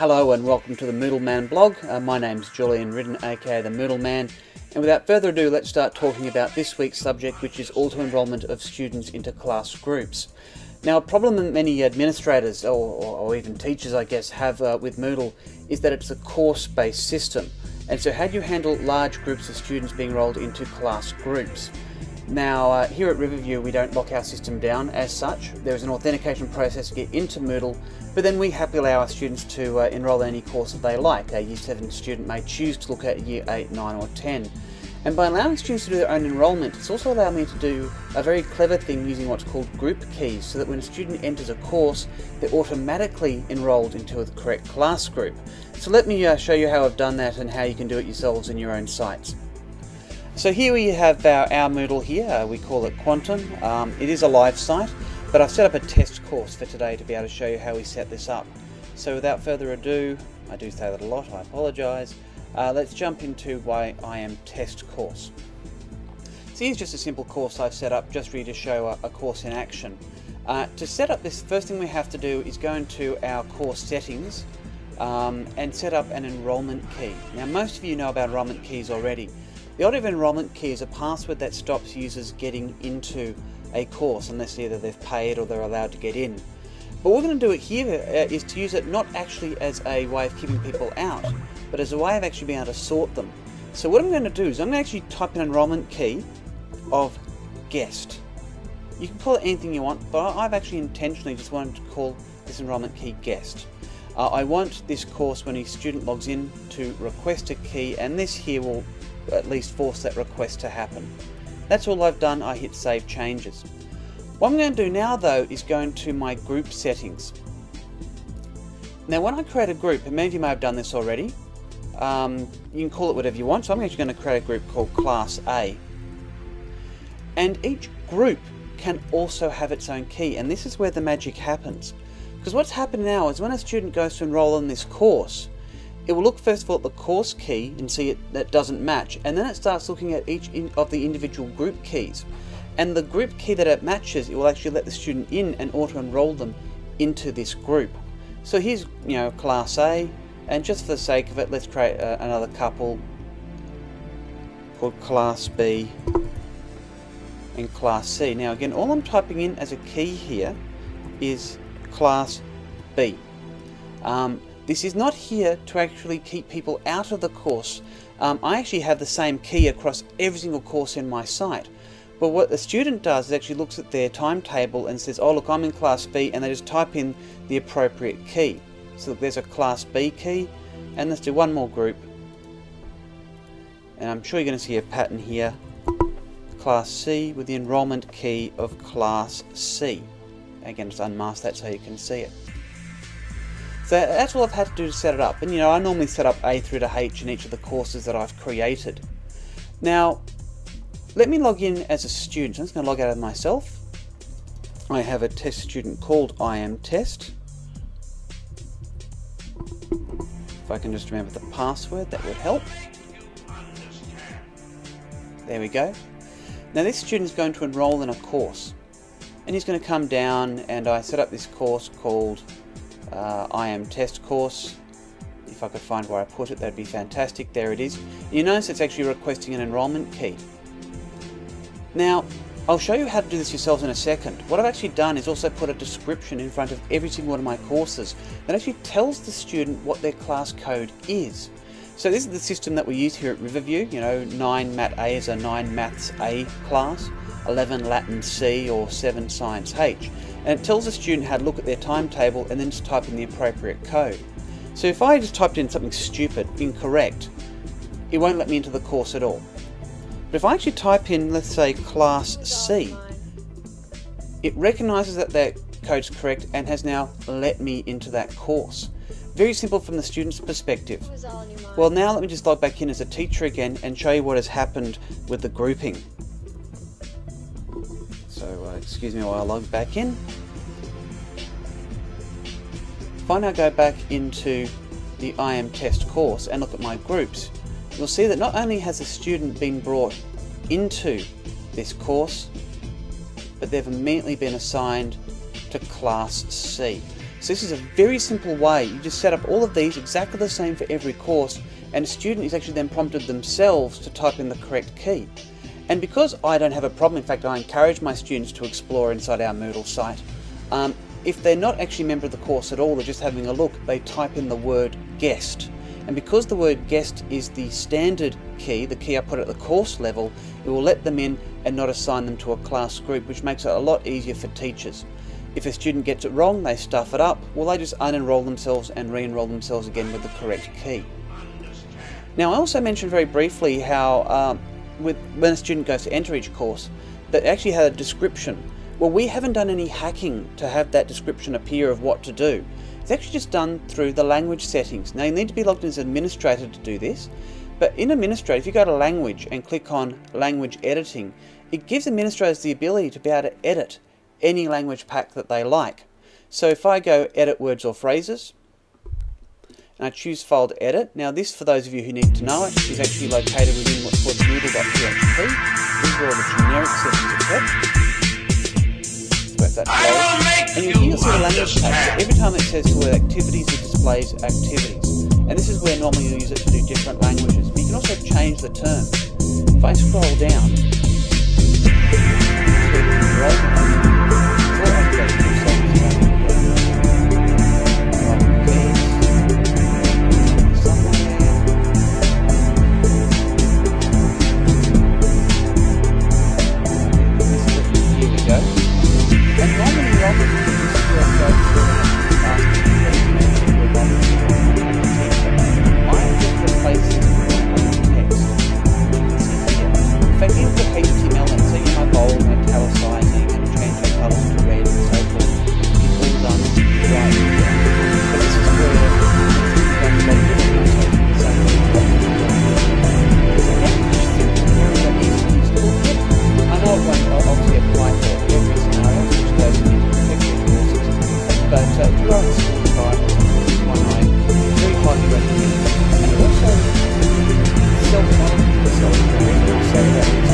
Hello and welcome to the Moodleman blog. My name's Julian Ridden, aka the Moodleman, and without further ado, let's start talking about this week's subject, which is auto-enrollment of students into class groups. Now, a problem that many administrators or even teachers, I guess, have with Moodle is that it's a course-based system. And so how do you handle large groups of students being enrolled into class groups? Now, here at Riverview, we don't lock our system down as such. There is an authentication process to get into Moodle, but then we happily allow our students to enroll in any course that they like. A Year 7 student may choose to look at Year 8, 9 or 10. And by allowing students to do their own enrolment, it's also allowed me to do a very clever thing using what's called group keys, so that when a student enters a course, they're automatically enrolled into the correct class group. So let me show you how I've done that and how you can do it yourselves in your own sites. So here we have our Moodle here, we call it Quantum. It is a live site, but I've set up a test course for today to be able to show you how we set this up. So without further ado, I do say that a lot, I apologise, let's jump into my IM test course. So here's just a simple course I've set up just really to show a course in action. To set up this, first thing we have to do is go into our course settings and set up an enrollment key. Now most of you know about enrollment keys already. The idea of enrollment key is a password that stops users getting into a course unless either they've paid or they're allowed to get in. But what we're going to do it here is to use it not actually as a way of keeping people out, but as a way of actually being able to sort them. So what I'm going to do is I'm going to actually type an enrollment key of guest. You can call it anything you want, but I've actually intentionally just wanted to call this enrollment key guest. I want this course when a student logs in to request a key, and this here will at least force that request to happen. That's all I've done. I hit save changes. What I'm going to do now though is go into my group settings. Now when I create a group, and many of you may have done this already, you can call it whatever you want, so I'm actually going to create a group called Class A. And each group can also have its own key, and this is where the magic happens. Because what's happened now is when a student goes to enroll in this course, it will look first of all at the course key and see that doesn't match, and then it starts looking at each of the individual group keys. And the group key that it matches, it will actually let the student in and auto-enroll them into this group. So here's, Class A, and just for the sake of it, let's create another couple called Class B and Class C. Now again, all I'm typing in as a key here is Class B. This is not here to actually keep people out of the course. I actually have the same key across every single course in my site. But what the student does is actually looks at their timetable and says, oh look, I'm in Class B, and they just type in the appropriate key. So there's a Class B key, and let's do one more group. And I'm sure you're going to see a pattern here. Class C with the enrollment key of Class C. Again, just unmask that so you can see it. So that's all I've had to do to set it up. And I normally set up A through to H in each of the courses that I've created. Now, let me log in as a student. I'm just going to log out of myself. I have a test student called IM test. If I can just remember the password, that would help. There we go. Now this student is going to enroll in a course. And he's going to come down, and I set up this course called IM test course. If I could find where I put it, that'd be fantastic. There it is. You notice it's actually requesting an enrollment key. Now, I'll show you how to do this yourselves in a second. What I've actually done is also put a description in front of every single one of my courses that actually tells the student what their class code is. So this is the system that we use here at Riverview. 9 Mat A is a 9 Maths A class, 11 Latin C, or 7 Science H. And it tells the student how to look at their timetable and then just type in the appropriate code. So if I just typed in something stupid, incorrect, it won't let me into the course at all. But if I actually type in, let's say, Class C, it recognises that that code's correct and has now let me into that course. Very simple from the student's perspective. Well, now let me just log back in as a teacher again and show you what has happened with the grouping. So excuse me while I log back in. If I now go back into the IM test course and look at my groups, you'll see that not only has a student been brought into this course, but they've immediately been assigned to Class C. So this is a very simple way. You just set up all of these exactly the same for every course, and a student is actually then prompted themselves to type in the correct key. And because I don't have a problem, in fact I encourage my students to explore inside our Moodle site. If they're not actually a member of the course at all, they're just having a look, they type in the word guest. And because the word guest is the standard key, the key I put at the course level, it will let them in and not assign them to a class group, which makes it a lot easier for teachers. If a student gets it wrong, they stuff it up, well they just unenroll themselves and re-enroll themselves again with the correct key. Now I also mentioned very briefly how when a student goes to enter each course, that actually had a description. Well, we haven't done any hacking to have that description appear of what to do. It's actually just done through the language settings. Now you need to be logged in as administrator to do this, but in administrator, if you go to language and click on language editing, it gives administrators the ability to be able to edit any language pack that they like. So if I go edit words or phrases, and I choose file to edit, now this, for those of you who need to know it, is actually located within what's called moodle.php. These are all the generic settings are kept. And you'll see the language pack. So every time it says the word activities, it displays activities. And this is where normally you'll use it to do different languages. But you can also change the term. If I scroll down self-knowledge,